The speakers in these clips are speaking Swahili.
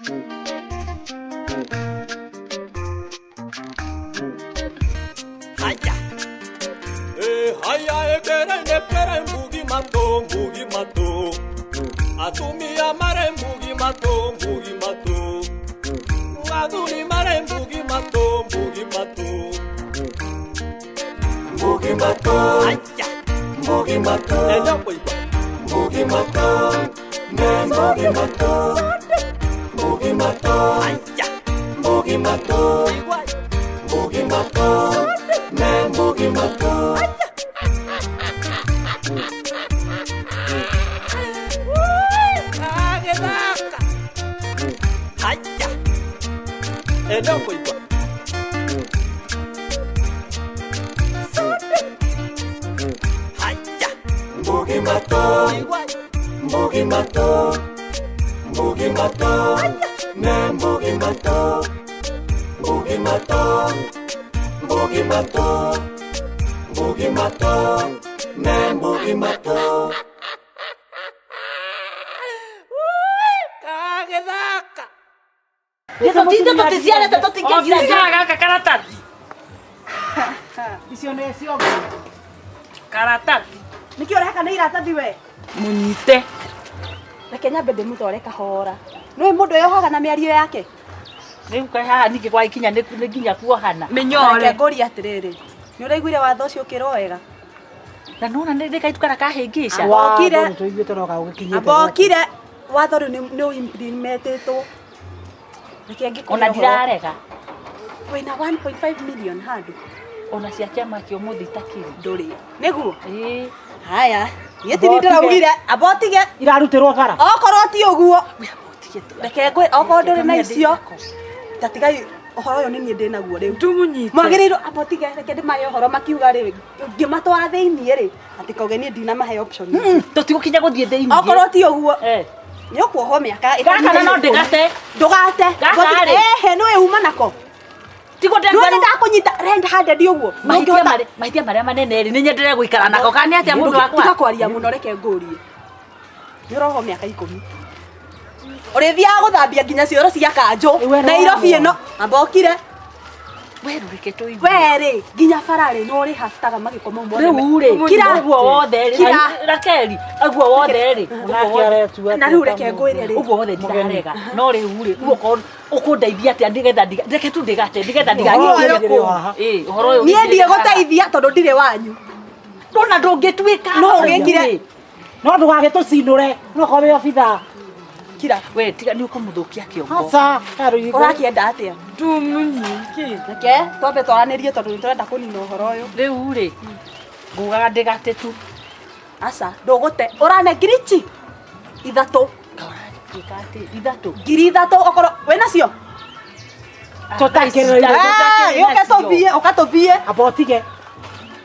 Haya. Haya ekere mbugi mato. Atumia mare mbugi mato. Aduni mare mbugi mato. Mbugi mato. Haya. Mbugi mato. Ela boiba. Mbugi mato. Mbugi mato. Mbugi mato. Haya. Mbugi mato. Mbugi mato. Mbugi mato. Haya. Ela boiba. Haya. Mbugi mato. Mbugi mato. Mbugi mato. Mbugi mato. Mbugi mato. Mbugi mato. Mbugi mato. Mbugi mato. Kagethaka. Eso tinde tutiziane tutikia kila gaka karatati. Icionecio. Karatati. Niki ureka ni iratathi we. Munyite. Reke nyambe ndimutware kahora. Nĩ mũndũ yohaga na mĩario yake. Rĩu kai haha ningĩ kwa ikinya nĩ nginya kuohana. Reke ngũria atĩrĩrĩ. Nĩ ũraiguire watho ũcio ũkĩrwo wega? Na nona nĩ gaitukara kahĩngĩca. Abokire watho rĩu nĩ implementetwo. Reke ngĩkũria. Ona ndirarega. Wĩna 1.5 million handũ. Ona cia kĩama kĩo mũthĩ itakĩrĩ. Ndũrĩ. Nĩguo? Ĩĩ. Haya. Yetini ndĩraugire abotige. Irarutirwo bara. Okorwo ti ũguo. Abotige. Reke ngwe okorwo ndũrĩ na icio. Tatigai ũhoro ũyũ nĩ niĩ ndĩnaguo rĩu. Tumunyite. Mwagĩrĩirwo abotige reke ndĩmahe ũhoro makiuga rĩ ngĩmatwara thĩiniĩ rĩ atĩ kauge niĩ ndinamahe option. Tũtigũkinya gũthiĩ thĩiniĩ. Okorwo ti ũguo. Nĩ ũkuohwo mĩaka. Gaka no ndĩgate. Ndũgate. Gaka rĩ. Nĩ uma nako. Tigo ndagwa ndakũnyita renda handed ũguo. Mahĩtia marĩa manene rĩ nĩ nyendere gũikara nako kana atĩa mũndũ wakwa. Tiga kwaria mũno reke ngũrie. Nĩ ũrohwo mĩaka 10. Ũrĩthiaga gũthambia nginya cioro cia kanjũ. Nairobi ĩno ambokire. Weru reke tũigue. Werĩ nginya bararĩ no ũrĩ haftaga magĩkoma mothe. Rĩu rĩ kira guo wothe rĩ. Rakeri aguo wothe rĩ. Na rĩu reke ngwĩre rĩ. Ũguo wothe ndirarega. No rĩu rĩ ũguo ũkũndeithia atĩa nĩgetha reke tu ndigate nĩgetha ndigagĩkire haha. Ũhoro ũyũ. Niĩ ndigũteithia tondũ ndirĩ wanyu. Ndona ndũngĩtuĩka. No ũgĩkire. No ndũgagĩtũcinũre. No kobe obitha. Kira. We tiga nĩ ũkũmũthũkia kĩongo. Aca. Ũrakĩenda atĩa? Tumunyike. Reke twambe twaranĩrie tondũ nĩtũrenda kũnina ũhoro ũyũ. Rĩu rĩ ngugaga ndĩgate tu. Aca ndũgũte. Ũrane ngirichi 3. Ngiri 3 okorwo wĩnacio. Ũkatũthiĩ. Abotige.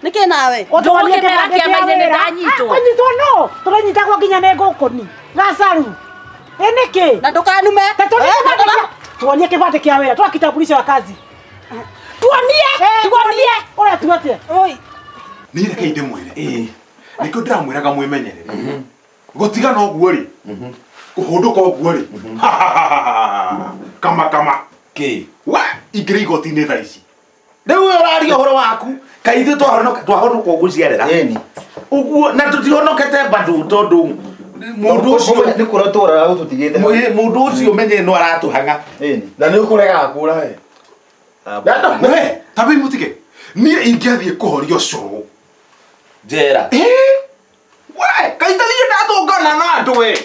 Nĩkĩ nawe? Ndũgũkĩmera kĩama-inĩ nĩ ndanyitwo. Kũnyitwo no. Tũranyitagwo nginya nĩ ngũkũni. Gacaru. Nĩkĩ? Na ndũkanume. Tuonie kĩbandĩ kĩa wĩra. Twa kitambulisho ya kazi. Tuonie. Ũrĩa tuotie. Oi. Nĩ reke ndĩmwĩre. Nĩkĩo ndĩramwĩraga mwĩmenyerere. Gũtiga no guo rĩ. Kũhũndũka ũguo rĩ. Kama. Kĩ? We ingĩrĩ igoti-inĩ thaa ici. Rĩu ũraria ũhoro waku. Kaĩ ithuĩ twahonoka ũguo ciarera. Ũguo na tũtihonokete bado tondũ mũndũ ũcio nĩ kũrĩa tũraga gũtũtigĩte. Mũndũ ũcio menye no aratũhanga. Na nĩ ũkũrega akũra he. We tabe mutige. Niĩ ingĩathiĩ kũhoria ũcũrũ. Njera. We kaĩ itathiĩ ndatũngana na andũ we.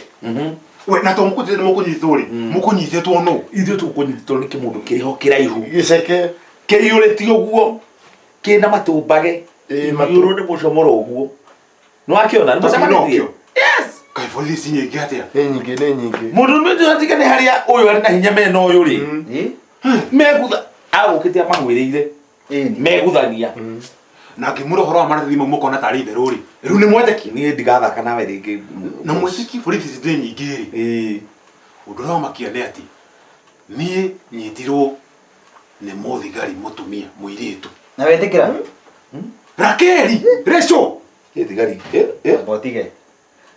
We na to mũkũnyitwo rĩ. Mũkũnyitĩtwo no. Ithuĩ tũkũnyitĩtwo nĩ kĩmũndũ kĩrĩho kĩraihu. Gĩceke. Kĩiyũrĩtio ũguo. Kĩna matũmbage. Iyũrũ nĩ mũcomoro ũguo. Nĩwakĩona nĩ mũcemanĩtie. Yes. Kaĩ borithi nyingĩ atĩa? Nĩ nyingĩ. Mũndũ nĩ tiga nĩ harĩa ũyũ arĩ na hinya mena ũyũ rĩ. Megutha agũkĩte amang'wĩrĩire. Meguthania. Na ngĩmũra ũhoro wa marĩhi mau mũkona tarĩ itherũ rĩ. Rĩu nĩ mwetĩki. Niĩ ndigathaka nawe rĩngĩ. Na mwetĩki borithi citirĩ nyingĩ rĩ. Ũndũ ũrĩa wamakia nĩ atĩ niĩ nyitirwo nĩ mũthigari mũtumia mũirĩtu. Na wetĩkĩra? Rakeri, Reco. Thigari. Botige.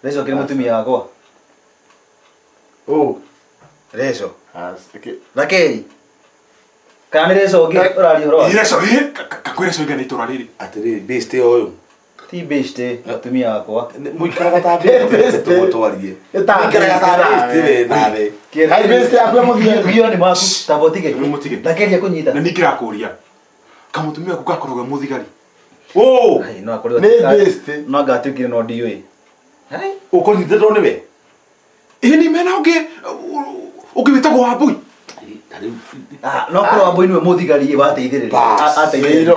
Reco kĩrĩ mũtumia wakwa. Reso. Nakeri. Kana reso ogi urari horo. Reso kakwira so igana itura riri. Atiri beste oyo. Ti beste atumia akwa. Muikaraga ta beste tumutwarie. Muikaraga ta beste we nawe. Hai beste akwa muthigari ni maku tabotige. Mutige. Nakeri akunyita. Na nikirakuria. Kamutumia gukakoroga muthigari. Oh. Hai no akorwo. Ni beste. No gatukire no ndiwe. Hai. Ukonyitĩtwo nĩwe. Ini mena ukibitagwo wambui. No korwo wambui niwe muthigari wateithĩrĩria. Ateithĩrĩria.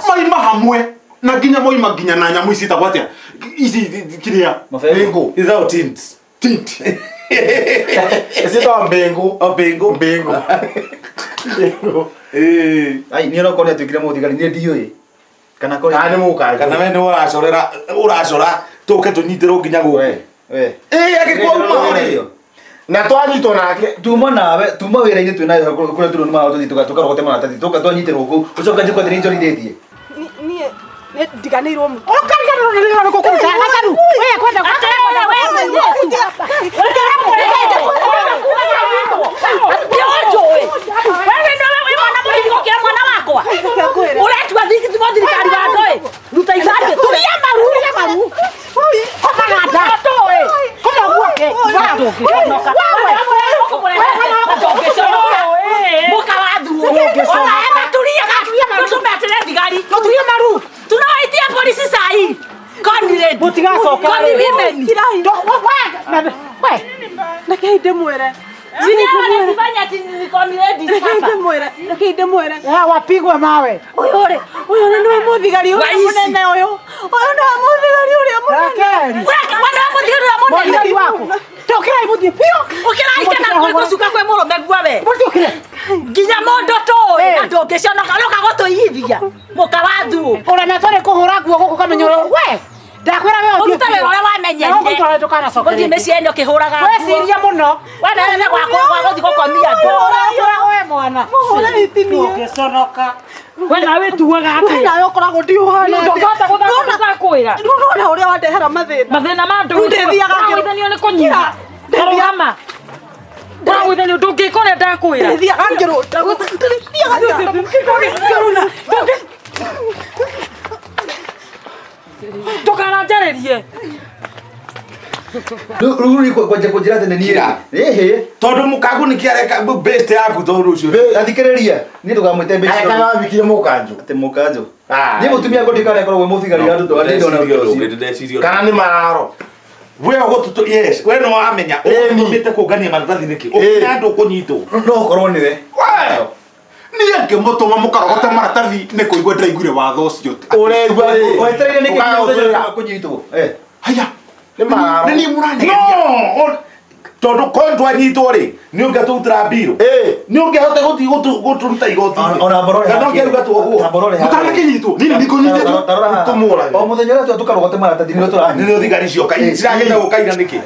Moima hamwe na nginya moima nginya na nyamu ici tagwo atia. Ici kiria. Bengo. Izao tint. Tint. Isito mbengo. Bengo. Bengo. Bengo. Ai ni no korwo atukire muthigari ni ndiwe. Kana korwo. Kana muka. Kana we nĩ uracora tuke tunyitĩrwo nginya gũkũ. We. Agĩkoma ũrĩ. Na twanyitwo nake. Tuma nawe, tuma wĩra-inĩ twĩ nayo kũrĩa tũrĩ nĩ maũndũ tukarogote maratathi twanyitĩrwo kũu ũcoka njĩko thĩrĩ njorithĩtie. Niĩ ndiganĩirwo mu. Ũkarigana kũruta Gacharu. Wewe kwenda wapigwe mawe. Uyu ni muthigari uria munene uyu. Uyu ni muthigari uria munene. Wana muthigari wako. Tokera imuthie pio. Ukirai kana kuri gucuka kwe murume gwawe. Mutokire. Nginya mondo toy na ndungiconoka nuka gutuithia. Muka wathu. Ureme tore kuhura guo guku kamenyo we. Ndakwira wewe uruta wira uria wamenyerire. Ngo tukana soka. Uthi meci eno kihuraga. We siria muno. Wana wewe gwako guthi gukomia ndo. We mwana. Muhore itimie. Ugiconoka. We nawe tuwaga ati. We nawe ukoragwo ndiuhana. Ndungota guthaka kwira. Ndurona uria wandehera mathina. Mathina ma ndu. Ndethiaga ngithanio ni kunyira. Ndarugama. Ndagwithani ndungikore ndakwira. Ndethiaga ngiro. Ndethiaga ngiro. Ndukana njarerie. Rĩu ni kwenjera tene niĩ. Ĩhĩ. Tondũ mũkangu nĩ kĩareka best yaku tondũ ũcio. Athikĩrĩria. Niĩ ndũgamwĩte best. Kana wabikire mũkanju. Atĩ mũkanjũ. Niĩ mũtumia ngũndĩkana ĩkoragwo mũthigari wa andũ ndona. Kana nĩ mararo. We ũgũtũtũ yes, we no wamenya. Ũmĩte kũngania maratathi nĩkĩ? Ũkĩnya andũ kũnyitwo. No korwo nĩwe. Niĩ ngĩmũtũma mũkarogote maratathi nĩ kũigua ndaiguire watho ũcio. Ũregua wetereire nĩkĩ kũnyitwo. Haya. Nĩ mararo. Nĩ niĩ mũranĩgeria. No. Tondũ kontwa nyitwo rĩ, nĩ ũngatũtĩra mbiro. Nĩ ũngĩhota gũtũruta igoti. Ona mborore. Kana ũngĩruga tu ũguo. Mũtanakĩnyitwo. Nini ndikũnyitĩtwo. Tũmũũrage. O mũthenya ũrĩa tũkarogote maratathi nĩwe tũranyita. Nĩ thigari cioka. Ciragenda gũkaira nĩkĩ?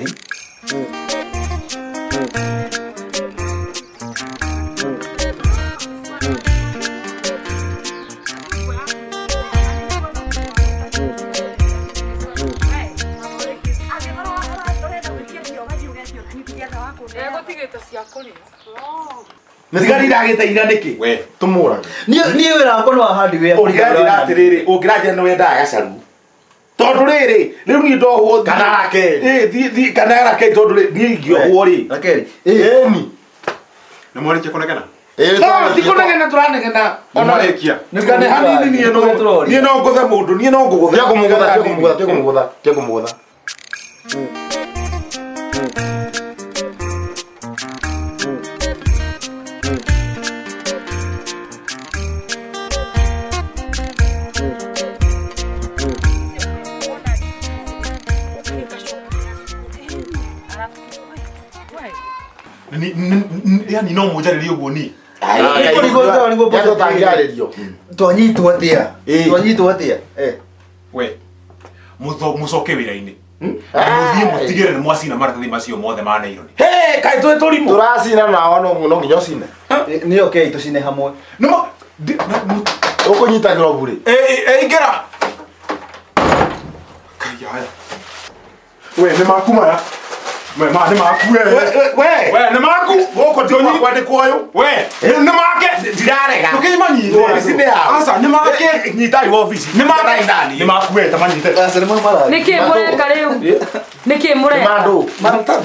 Thigari iragĩteithia nĩkĩ? We. Tũmũũrage. Niĩ wĩra wakwa nĩ wa handi wĩra. Ũngĩranjĩra atĩrĩrĩ, ũngĩranjĩra nĩ wendaga Gacharu. Tondũ rĩrĩ, rĩu niĩ ndohwo kana rake. Kana rake tondũ niĩ ingĩohwo rĩ. Rakeri. Ĩni. Nĩ mwarĩkia kũnegena? No, ti kũnegena tũranegena. Mwarĩkia. Ngane hanini niĩ no ngũthe mũndũ, niĩ no ngũgũtha. Tekũmũgũtha. Yani no mũnjarĩrie ũguo niĩ. Twanyitwo atĩa? We. Mũcoke wĩra-inĩ. Mũthiĩ mũtigĩre nĩ mwacina maratathi macio mothe ma naironi. He, kaĩ twĩ tũrimũ. Tũracina nao no nginya ũcine. Nĩ okay tũcine hamwe. Nĩmo Ũkũnyita glovu rĩ. Ingĩra. Kaya. We nĩ maku maya. We ma ni maku we ni maku goko tionyi kwa ndikoyo we ni make ndirarega tukimanyite sinde ha asa ni make nyita i office ni make ndani ni maku we tamanyite asa ni mara niki mureka riu niki mureka mando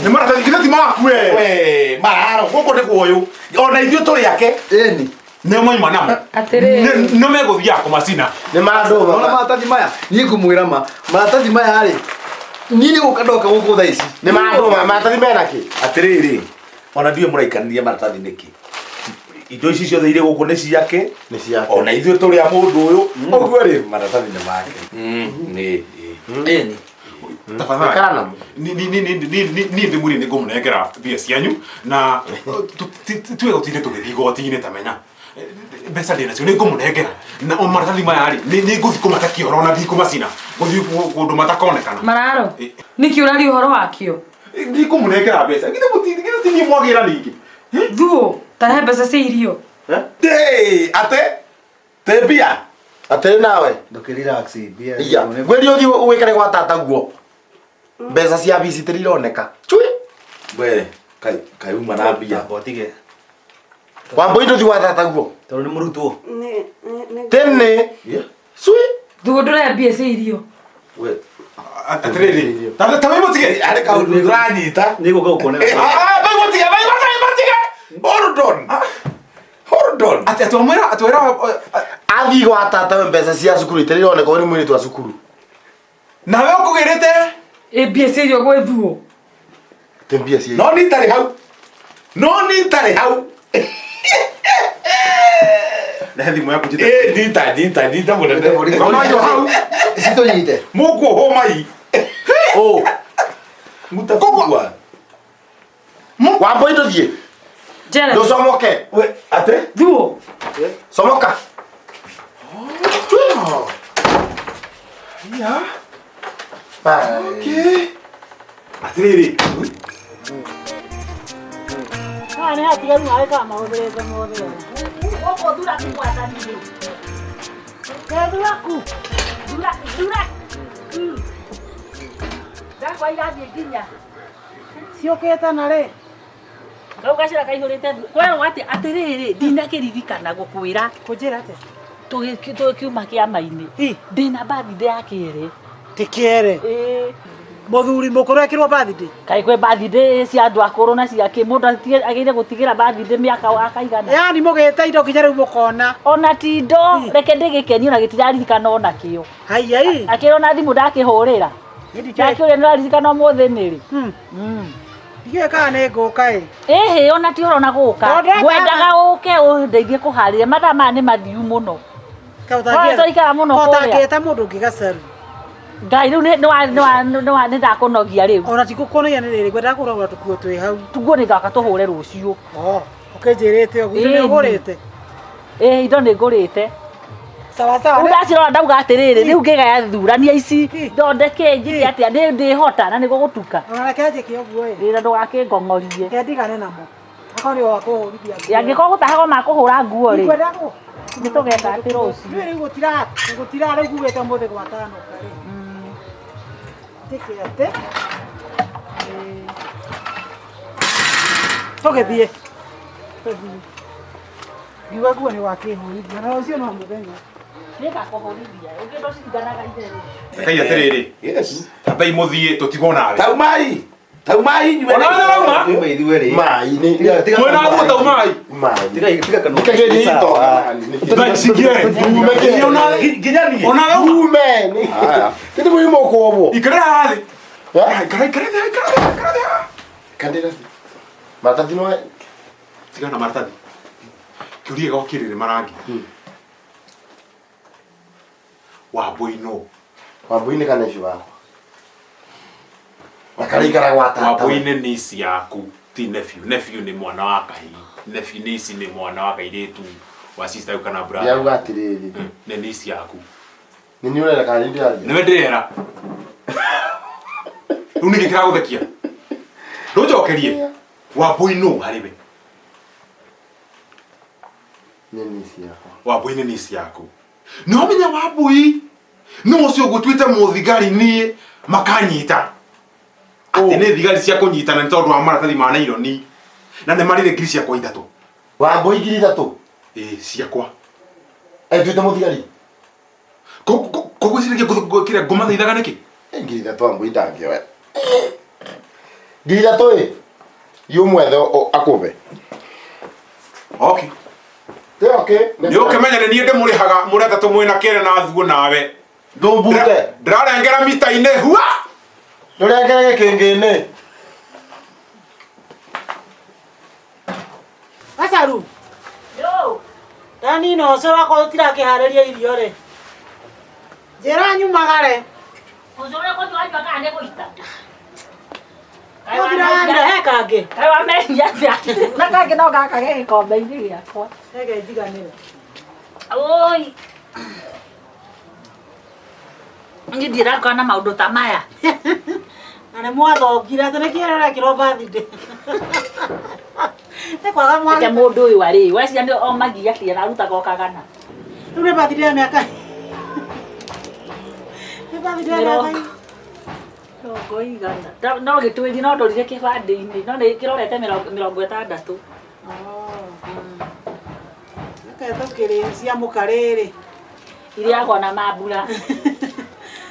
ni mara ngine ti maku we mararo goko ndikoyo ona ithio turi yake eni ne moima namo atere no me gothia ko masina ni mando ona maratathi maya ni ngumwira ma maratathi maya ri nini ukadoka guku tha ici ni mando maratathi mena ki atiriri ona ndiye muraikania maratathi niki indo ici ciothe ire guku ni ciake ona ithio turi a mundu uyu uguo ri maratathi ni make ni eni tafadhali ni ndimuri ni ngumnengera bia cianyu na tuwe gutinde tugithi gotini tamenya mbeca ndina cio ni ngumnengera na o maratathi maya ri ni nguthi kumata kioro na thiku macina guthi kundu matakonekana mararo niki urari uhoro wakio ni ngumnengera mbeca ngithe mutindi ngithe ni mwagira ningi thuo tahe mbeca cia irio ate te bia ate nawe ndukirelax bia iya gweri uthi uikare gwa tata guo mbeca cia bici tirironeka chui we kai uma na bia botige wambo indo thi wa tata guo tondu ni murutwo tene chui thuo ndure mbia cia irio we atiriri tawe mutige are ka uranyita ni guka ukonera bai mutige hold on atwera athi gwa tata we mbeca cia cukuru itirironeka uri mwiri twa cukuru nawe ukugirite mbia cia irio gwe thuo te mbia cia no ni tari hau na thimu yaku njite ndita munene mama yo hau sito nyite muku homai oh mutakugwa wambo indo thie jana ndo somoke we ate thuo somoka ya okay atiriri Ni atigaru nawe kama odreza modre. Goko dura kugwatanire. Keduraku. Dura. Ndakwa irathie nginya. Cioketa nare. Ngauga kaihurite. Kwero ati atiriri ndinakiririkana gukwira. Kujira ate. Tugikiuma kiama-ini. Ndina birthday ya kiri. Tikiere. Muthuri mukuru ekirwo birthday. Kai kwe birthday cia andu akuru na cia ki mundu agire gutigira birthday miaka akaigana. Yani mugete indo kinya riu mukona. Ona tindo reke ndigikeni na gitiraririkana ona kio. Hai. Akirona thimu ndakihurira. Ndakio niraririkana mothe niri. Ige kana nguka ona ti horo na guka. Gwendaga uke undeithie kuharire mathaa ma ni mathiu muno. Kautagia muno kuria. Kautagia mundu ngigaceru. Ngai riu ni ndakunogia riu. Ona tikukonogia ni riri gwenda kuragura tukuo twi hau. Tuguo ni ngaka tuhure rucio. Ukenjirite ogu ni ngurite. Indo ni ngurite. Sawa. Udacirora ndauga atiriri riu ngigaya thurania ici ndondeke njiri atia ndi hota na niguo gutuka. Ona keje kioguo Ira ndugakingong'orie. Kendigane namo. Akori wa kuhurithia. Yangikorwo gutahago makuhura nguo ri. Ngwenda ku. Nitugeka ati rucio. Riu gutira riu gugete muthe gwa tano kari. Tikete. Tugithie. Giwa guo ni wakihurithia na ucio no muthenya. Nika kuhurithia. Ugindo cinganaga ithere. Kai atiriri yes tabai muthie tutigo nawe taumai nywe ona rauma ni ithueri mai ni mwena guo taumai mai tiga kanu kageni ito Sigie, umekinya ona ginyani ona rauma ume ni haya kiti muhimu kuobo ikara hadi ikara kandira maratathi no tigana maratathi kiurie gokirire marangi wa boino wambuine kana icio wako makaraikara gwa tata waboine ni ciaku ti nephew ni mwana wa kai nephew ni ici ni mwana wa kairitu wa sister yu kana brother ya ugatiriri ni ciaku ni urera kana ndi ari ni wendirera riu niki kira guthekia ndujokerie waboino haribe ni ciaku waboine ni ciaku no menya wabui no ucio gutwite muthigari ni makanyita ati nä thigari cia kå nyitana nä tondå wa maratathi ma naironi na nä marä rä ngiri ciakwa 3 Wambui ngiri 3 ciakwa nduĩte mũthigari koguo cirä kä ngå mathaithaga nä kä ngiri 3 Wambui ndangĩoya ngiri 3 yumwethe akũbe nä å kä menya nä niä ndä må rä haga må reta tå mwä na kä re na thuo nawe ndũmbute ndä rarengera mita-inä hua ndũrengere gĩkĩngĩ-inĩ Gacharu. Yo. Dani no sora ko tirakiharĩria irio rĩ. Njĩra nyumagare. Uzore ko tuwa ka ane ko ita. Ndĩrarĩa he kangĩ. Kai wa menya ya. Na kangĩ no gaka ge kombe-inĩ gĩakwa. Reke ndiganĩre. Oi. Ngidira kana maundu ta maya. Na nĩ mwathongire atĩ nĩ kĩrore kĩromba thinde. Nĩ kwaga mwana. Ake mundu uyu ari, we cia nĩ o magia cia raruta goka gana. Rĩu nĩ bathire ya mĩaka. Nĩ bathire ya mĩaka. Rogo igana. No gĩtwĩri no ndorire kĩbandĩ-inĩ, no nĩ kĩrorete 60. Reke tũkĩrĩ cia mũkarĩrĩ. Iriagwo na mambura.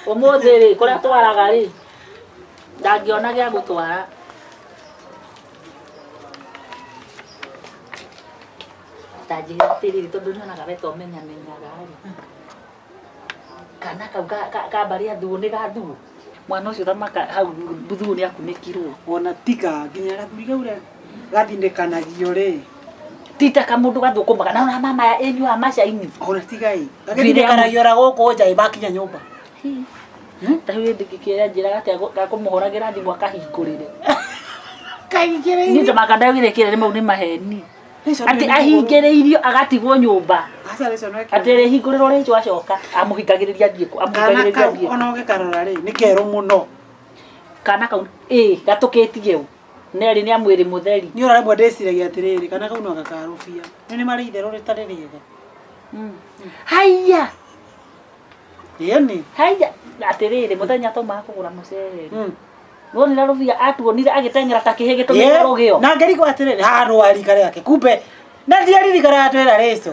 Ũmũthĩ rĩ, kũrĩa twaraga rĩ, ndangĩona gĩa gũtwara. Tanjĩra atĩrĩrĩ tondũ nyonaga we to menya-menyaga rĩ. Kana kau kambarĩ athuo nĩ gathuo. Mwana ũcio thamaka hau thuo nĩ akunĩkirwo. Ona tika nginya gathuri kau rĩ gathindĩkanagio rĩ. Tita kamũndũ gathũkũmaga na ona mama ya enyua macaini. Ona tiga ĩ. Gagĩthindĩkanagio ra gũkũ nja ibakinya nyũmba. Ta hiyo ndikikira njira gakumuhoragĩra thimũ akahingũrĩre. Kaingĩrĩirio. Nĩ ndamakandagire kĩrere mau nĩ maheni. Ati ahingĩrĩirio agatigwo nyũmba. Aca rĩcio no Ati rĩhingũrĩrwo rĩtwa acoka amuhingagĩrĩria thiĩko amuhingagĩrĩria thiĩko. Ona ũgĩkarora rĩ nĩ kerũ mũno. Kana kau gatũkĩtie ũũ. Neri nĩ amwĩrĩ mũtheri. Nĩ ũraremwo ndĩciragia atĩrĩrĩ kana kau no gakarũbia. Nĩ marĩ itherũ rĩtarĩ rĩega. Haiya. Yeni. Haiya. Atĩrĩrĩ mũthenya tũmaga kũgũra mũcere. Wonira rũbia atuonire agĩteng'era ta kĩhĩ gĩtũmĩte rũgĩo. Na ngerigwo atĩrĩrĩ handũ arika rĩake. Kumbe na ndiaririkana atwĩra rĩco.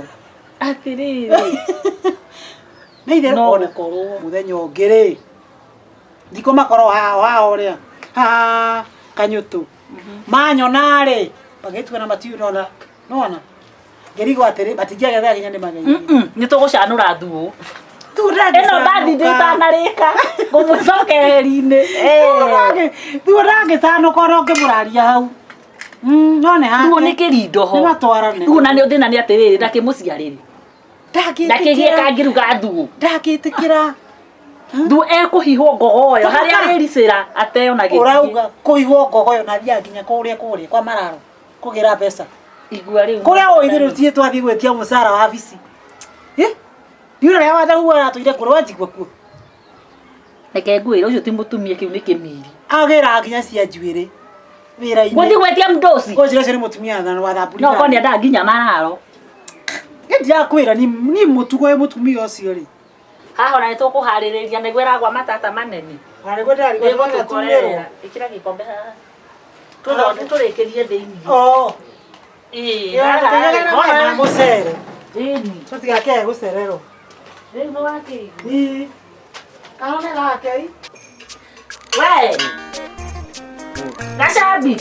Atĩrĩrĩ. Nĩ itherũ ona korwo mũthenya ũngĩ rĩ. Ndiko makoro hao rĩa. Ha kanyũtũ. Manyona rĩ. Bagĩtua na matiũ nona. Nona. Ngerigwo atĩrĩ batingĩagetha nginya nĩ mageithie. Nĩ tũgũcanũra thuo. Eno bathi ndĩtanarĩka ngũmũcokereri-inĩ. Thuo ndangĩcanũka no ngĩmũraria hau. None hake. Thuo nĩ kĩrindo ho. Nĩ matwarane. Thuo na nĩ thĩna nĩ atĩrĩrĩ ndakĩmũciarĩrĩ. Ndakĩgĩe kangĩruga thuo. Ndagĩtĩkĩra. Thuo ekũhihwo ngogoyo harĩa arĩricĩra ateo na gĩthiĩ. Ũrauga kũhihwo ngogoyo na thiaga nginya kũrĩa kwa mararo kũgĩra mbeca. Igua rĩu. Kũrĩa ũithĩrĩtie twathiĩ gwĩtia mũcara wa bici. Ndiũra rĩa Wandahuhu aratũire kũrĩ njigua kuo. Reke ngwĩre ũcio ti mũtumia kĩu nĩ kĩmiri. Agĩra nginya cia njuĩrĩ wĩra-inĩ. Gũthiĩ gwĩtia mdosi. Ũcio nĩ mũtumia wa thamburi. No ko nĩ endaga nginya mararo. Ndirakwĩra ni mũtugo wĩ mũtumia ũcio rĩ. Haha ona nĩ tũkũharĩrĩria nĩguo ĩragwa matata manene. Nĩguo ndarigwo Nĩgũtũkorera. Ĩkĩra gĩkombe haha. Tũrĩkĩrie thĩinĩ. Na mũcere. Ĩni. Tũtigakĩae gũcererwo. Rĩu nĩ wakĩigua. Kanone gake. We! Gachambi!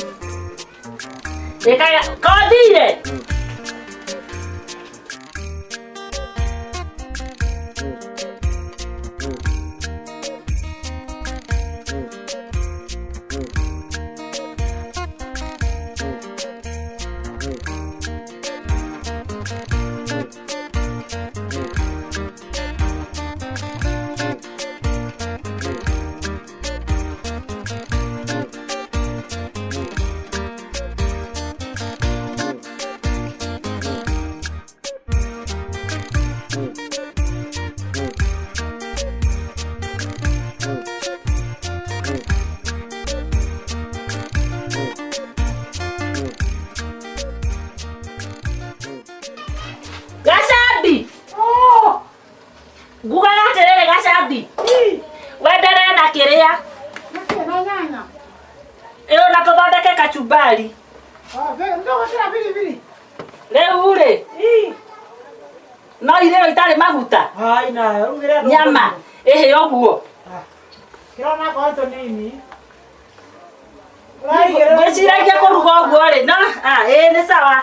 Kodire! Gachambi! Nguga atĩrĩrĩ Gachambi. Wenderee na kĩrĩa? Na nyanya. weke kachumbari. Ndio kila vile. Leo ule. No ile itale maguta. Haina, ungere Nyama. Ehe oguo. Kirona kwa to nini? Gwiciragia kuruga oguo ri no? Ni sawa.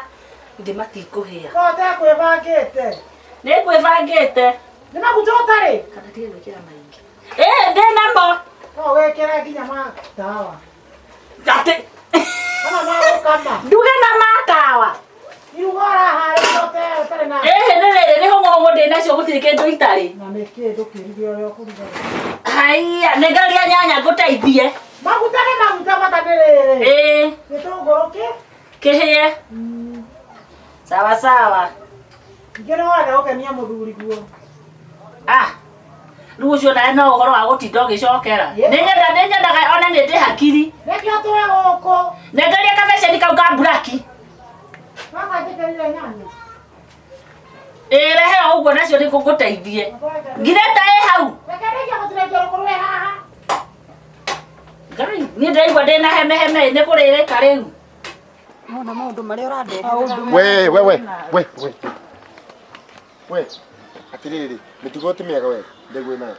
Ndi matikuhia. Kote kwebangite. Ni kwebangite. Ni maguta utari. Kana tie gwikira maingi. Ndi namo. No wekera nginya matawa. Gate. Kana mago kama. Nduge na matawa. Irugora hare kote utari na. Ni hongo ndi nacio gutiri kindu itari. Na niki ndukirigio yo kuruga. Haiya, negaria nyanya nguteithie. Maguta ni maguta matadere. Gitunguru Kihie. Sawa sawa. Ngero wada ukenia muthuri guo. Riu ucio nae no uhoro wa gutinda ugicokera. Ninyendaga ona ni ndi hakiri. Rekio tuwe guku. Negaria kabeceni kau ka buraki. Mama njekerire nyanya. Rehe uguo nacio ni nguteithie. Ngireta hau. Rekereria mutirengio rukurwe haha. Ngai, ni ndaigua ndina heme ni kuririka riu. Mona maundu maria urande. We. Atiriri, mitugo ti miega we. Ndegwe nayo.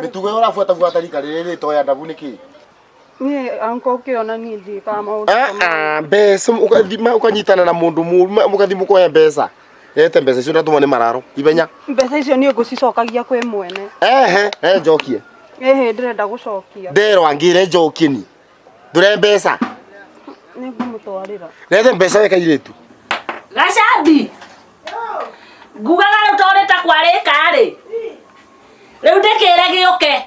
Mitugo urafuata rika riri toya ndabu niki? Ni anko ukiona ni ndi kama maundu. Mbeca ukanyitana na mundu mugathi mukoya mbeca. Ete mbeca icio natuma ni mararo. Ibenya. Mbeca icio ni ngucicokagia kwi mwene. Njokie. Ndirenda gucokia. Ndero angire njokie ni. Ndure mbeca. Ni ngumutwarira. Rete mbeca weka iretu. Gachambi. Ngugaga riu toreta kwarika ri. Riu ndikire giuke.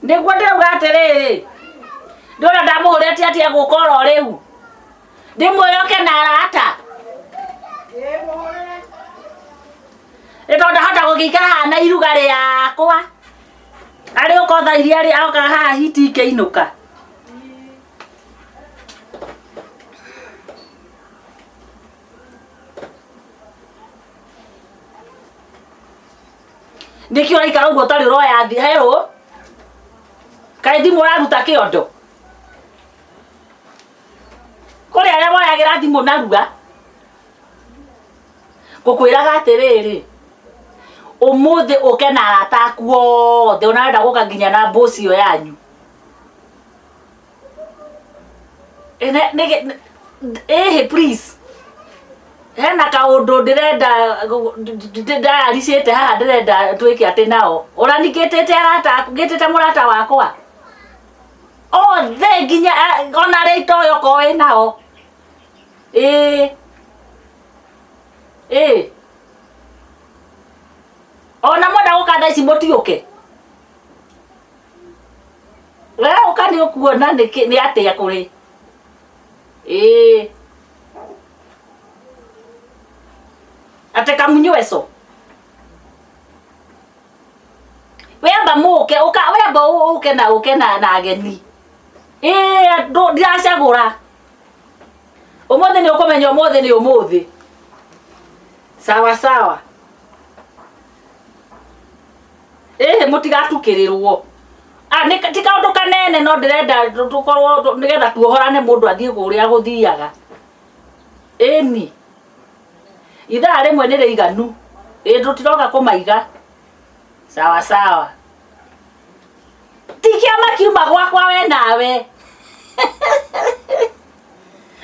Niguo ndirauga atiriri. Ndona ndamuhurete atia gukora riu. Ndimwiyoke na arata. Ito ndahota gugikara haha na iruga riakwa. Ari ukotha iria ri aoka haha hiti ikeinuka. Ndiki uraikara uguo tari roya thi hero. Kai thimu uraruta kiondo. Kuri aria woyagira thimu naruga. Gukwiraga atiriri. Umuthi uke na arata aku othe unarenda guka nginya na bosi yo yanyu. Please. Hena kaundu ndirenda aricite haha ndirenda twike ati nao. Uranikitete arata aku ngitete murata wakwa. Othe nginya ona rito yo koe nao. Ona mwenda gukatha ici mutiuke. We ukani ukuona ni atia kuri. Ate kamunyweso. Weba muke weba uke na ageni. Ndo ndiracagura. Umuthi ni ukumenya umuthi ni umuthi. Sawa sawa. Mutigatukirirwo. Ti kaundu kanene no ndirenda tukorwo nigetha tuohorane mundu athie kuria guthiaga. Ni ithaa rimwe ni riiganu. Tutiroka kumaiga. Sawa sawa. Tikia makiuma gwakwa we nawe.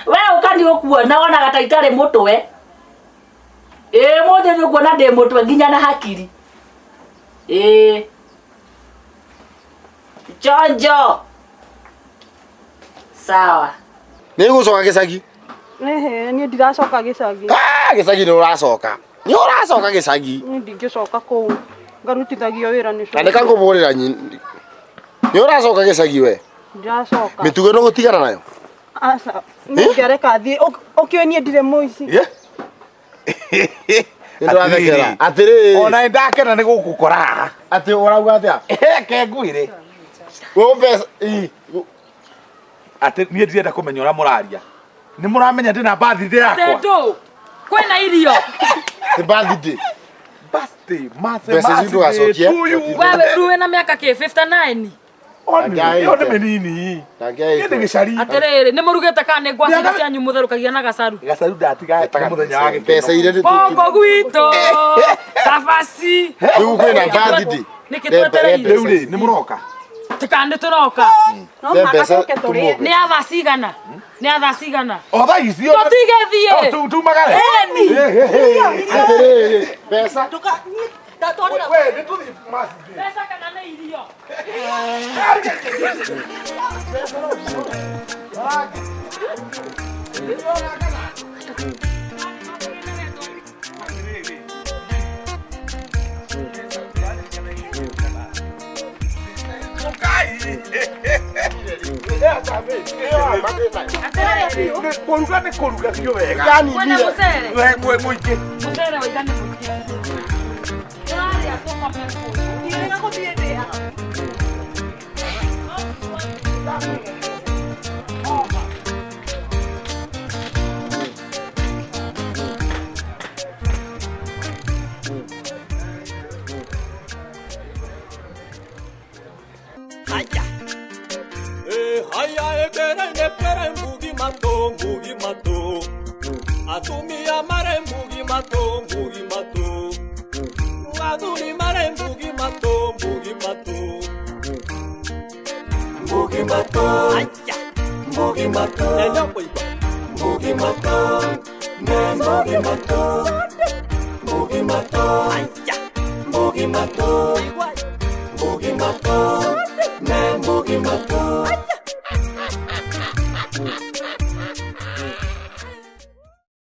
We ukani ukuona ona gataitare mutwe. Muthe ni ukuona ndi mutwe nginya na hakiri. Jonjo. Sawa. Ni gucoka gicagi? Ni ndiracoka gicagi. Gicagi ni uracoka. Ni uracoka gicagi. Ni ndingicoka kuu. Ngarutithagio wira ni Na nika ngumurira nyini. Ni uracoka gicagi we? Ndiracoka. Mitugo no gutigana nayo? Asa. Ni ngereka thi. Okio ni ndire muici. Ndirathekera. Atiri. Ona ndakena ni gukukora. Ati urauga atia? Ke nguire. We mbeca Ati nie ndirenda kumenya ura muraria. Ni muramenya ndina birthday yakwa. Teto. Kwena irio. birthday. Bas ati Pesa hizi tugacokia. Wewe ruwe na miaka ke 59. Oni menini. Ende gicari. Atiriri ni murugete kana ngwaci cianyu mutherukagia na gacaru. Gacaru ndatiga muthenya wake. Pesa ile ni Bongo gwito. Safasi. Riu kwina birthday. Nikitwetereire. Riu ri ni muroka. Tikande turoka. No makacoke tũrĩe. Ni athaa cigana? Ni athaa cigana? O thaa icio. Tutigethie. Tumagare. Atiriri. Pesa. Ndatwarĩra. We ni tuthi masi. Pesa kana nĩ irio? Koruga ni koruga cio wega. Gani Kwenda bila. mucere? We muingi. Mucere waigani mukie. Tũrarĩa tũkomeko. Ndirega gũthiĩ ndĩa. Haya ekere mbugi mato. Atumia mare mbugi mato. Aduri mare mbugi mato. Mbugi mato. Enyo poiba. Mbugi mato. Ne mbugi mato. Mbugi mato. Mbugi mato. Mbugi mato. Ne mbugi mato.